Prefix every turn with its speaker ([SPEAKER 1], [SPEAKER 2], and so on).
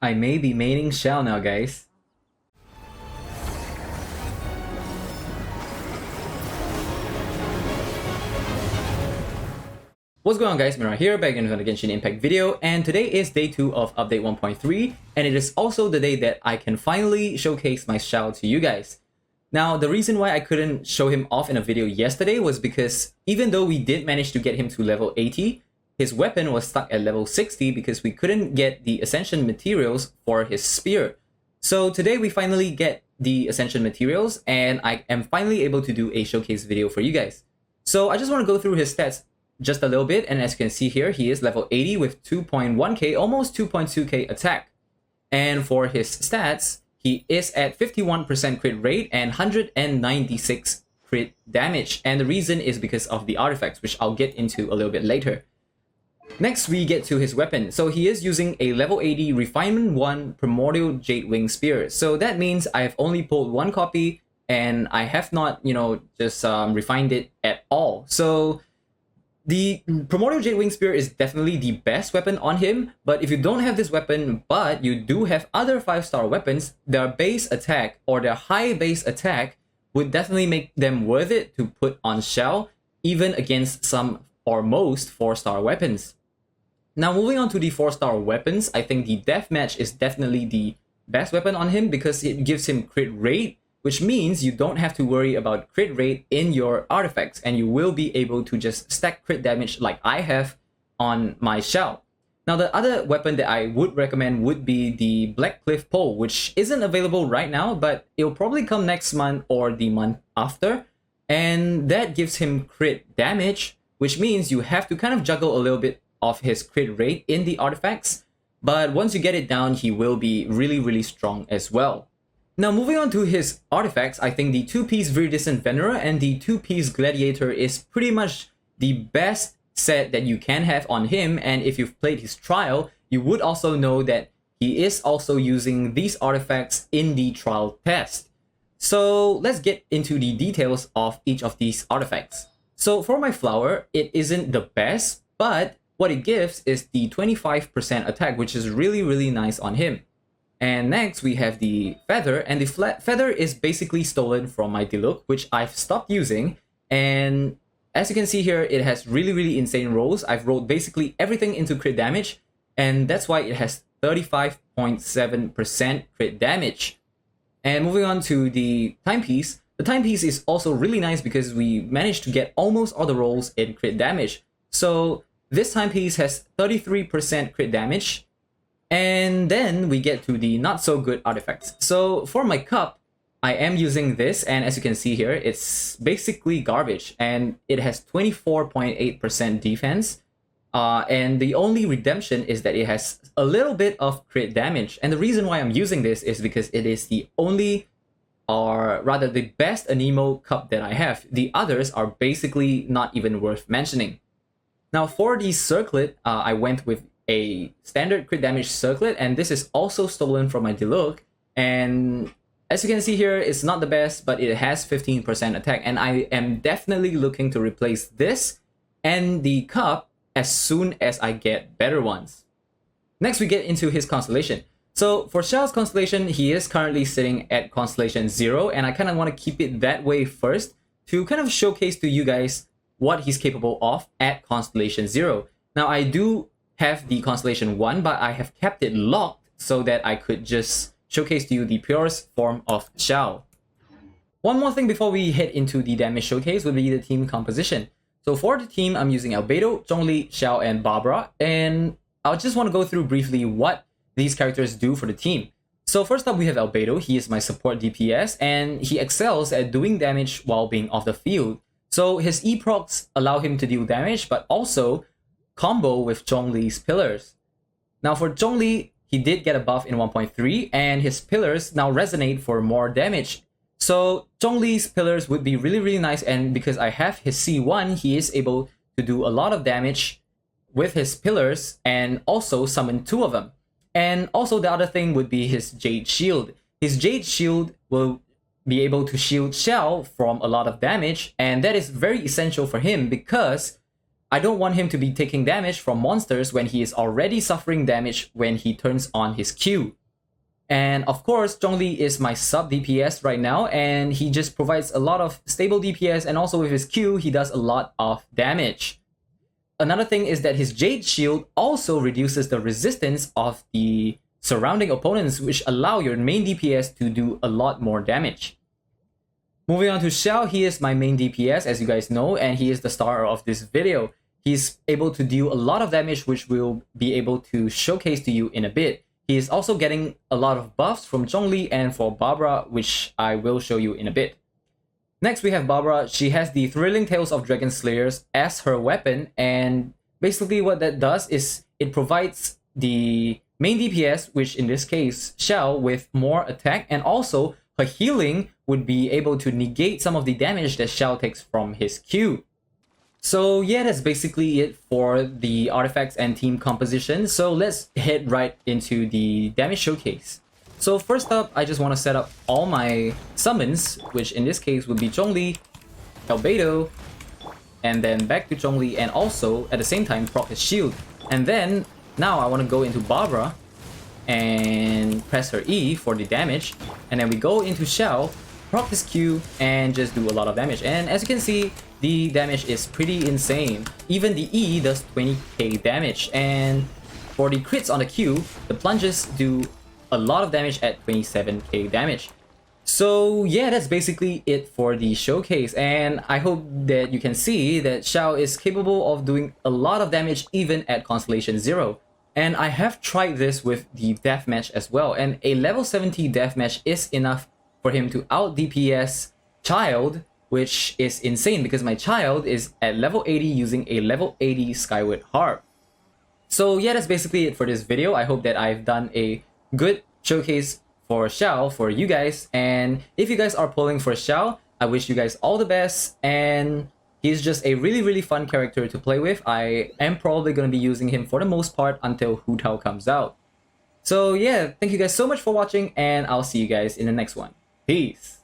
[SPEAKER 1] I may be maining Xiao now, guys. What's going on, guys? Mira here, back in another Genshin Impact video, and today is day 2 of update 1.3, and it is also the day that I can finally showcase my Xiao to you guys. Now, the reason why I couldn't show him off in a video yesterday was because even though we did manage to get him to level 80, his weapon was stuck at level 60 because we couldn't get the Ascension materials for his spear. So today we finally get the Ascension materials, and I am finally able to do a showcase video for you guys. So I just want to go through his stats just a little bit, and as you can see here, he is level 80 with 2.1k, almost 2.2k attack. And for his stats, he is at 51% crit rate and 196 crit damage. And the reason is because of the artifacts, which I'll get into a little bit later. Next, we get to his weapon. So he is using a level 80 Refinement 1 Primordial Jade Wing Spear. So that means I have only pulled one copy, and I have not, just refined it at all. So the Primordial Jade Wing Spear is definitely the best weapon on him, but if you don't have this weapon, but you do have other 5-star weapons, their base attack or their high base attack would definitely make them worth it to put on Xiao, even against some or most 4-star weapons. Now, moving on to the 4-star weapons, I think the Deathmatch is definitely the best weapon on him because it gives him crit rate, which means you don't have to worry about crit rate in your artifacts, and you will be able to just stack crit damage like I have on my Xiao. Now, the other weapon that I would recommend would be the Black Cliff Pole, which isn't available right now, but it'll probably come next month or the month after, and that gives him crit damage, which means you have to kind of juggle a little bit of his crit rate in the artifacts, but once you get it down, he will be really strong as well. Now, moving on to his artifacts, I think the 2-piece Viridescent Venerer and the 2-piece Gladiator is pretty much the best set that you can have on him, and if you've played his trial, you would also know that he is also using these artifacts in the trial test. So let's get into the details of each of these artifacts. So for my flower, it isn't the best, but what it gives is the 25% attack, which is really nice on him. And next we have the feather, and the feather is basically stolen from my Diluc, which I've stopped using. And as you can see here, it has really insane rolls. I've rolled basically everything into crit damage, and that's why it has 35.7% crit damage. And moving on to the timepiece, the timepiece is also really nice because we managed to get almost all the rolls in crit damage. So this timepiece has 33% crit damage. And then we get to the not so good artifacts. So for my cup, I am using this, and as you can see here, it's basically garbage, and it has 24.8% defense. And the only redemption is that it has a little bit of crit damage. And the reason why I'm using this is because it is the only, or rather the best Anemo cup that I have. The others are basically not even worth mentioning. Now for the circlet, I went with a standard crit damage circlet, and this is also stolen from my Diluc, and as you can see here, it's not the best, but it has 15% attack, and I am definitely looking to replace this and the cup as soon as I get better ones. Next, we get into his constellation. So for Xiao's constellation, he is currently sitting at Constellation 0, and I kind of want to keep it that way first to kind of showcase to you guys what he's capable of at Constellation 0. Now, I do have the Constellation 1, but I have kept it locked so that I could just showcase to you the purest form of Xiao. One more thing before we head into the damage showcase would be the team composition. So for the team, I'm using Albedo, Zhongli, Xiao, and Barbara, and I just want to go through briefly what these characters do for the team. So first up, we have Albedo. He is my support DPS, and he excels at doing damage while being off the field. So his E-procs allow him to deal damage, but also combo with Zhongli's pillars. Now for Zhongli, he did get a buff in 1.3, and his pillars now resonate for more damage. So Zhongli's pillars would be really nice, and because I have his C1, he is able to do a lot of damage with his pillars and also summon 2 of them. And also the other thing would be his Jade Shield. His Jade Shield will be able to shield Xiao from a lot of damage, and that is very essential for him because I don't want him to be taking damage from monsters when he is already suffering damage when he turns on his Q. And of course, Zhongli is my sub DPS right now, and he just provides a lot of stable DPS, and also with his Q, he does a lot of damage. Another thing is that his Jade Shield also reduces the resistance of the surrounding opponents, which allow your main DPS to do a lot more damage. Moving on to Xiao, he is my main DPS, as you guys know, and he is the star of this video. He's able to deal a lot of damage, which we'll be able to showcase to you in a bit. He is also getting a lot of buffs from Zhongli and for Barbara, which I will show you in a bit. Next, we have Barbara. She has the Thrilling Tales of Dragon Slayers as her weapon, and basically what that does is it provides the main DPS, which in this case, Xiao, with more attack, and also her healing would be able to negate some of the damage that Xiao takes from his Q. So yeah, that's basically it for the artifacts and team composition. So let's head right into the damage showcase. So first up, I just want to set up all my summons, which in this case would be Zhongli, Albedo, and then back to Zhongli, and also at the same time proc his shield. And then now I want to go into Barbara and press her E for the damage, and then we go into Xiao, proc his Q, and just do a lot of damage. And as you can see, the damage is pretty insane. Even the E does 20k damage, and for the crits on the Q, the plunges do a lot of damage at 27k damage. So yeah, that's basically it for the showcase, and I hope that you can see that Xiao is capable of doing a lot of damage even at Constellation 0. And I have tried this with the deathmatch as well, and a level 70 deathmatch is enough for him to out DPS Child, which is insane because my Child is at level 80 using a level 80 Skyward Harp. So yeah, that's basically it for this video. I hope that I've done a good showcase for Xiao for you guys, and if you guys are pulling for Xiao, I wish you guys all the best, and he's just a really fun character to play with. I am probably going to be using him for the most part until Hu Tao comes out. So yeah, thank you guys so much for watching, and I'll see you guys in the next one. Peace!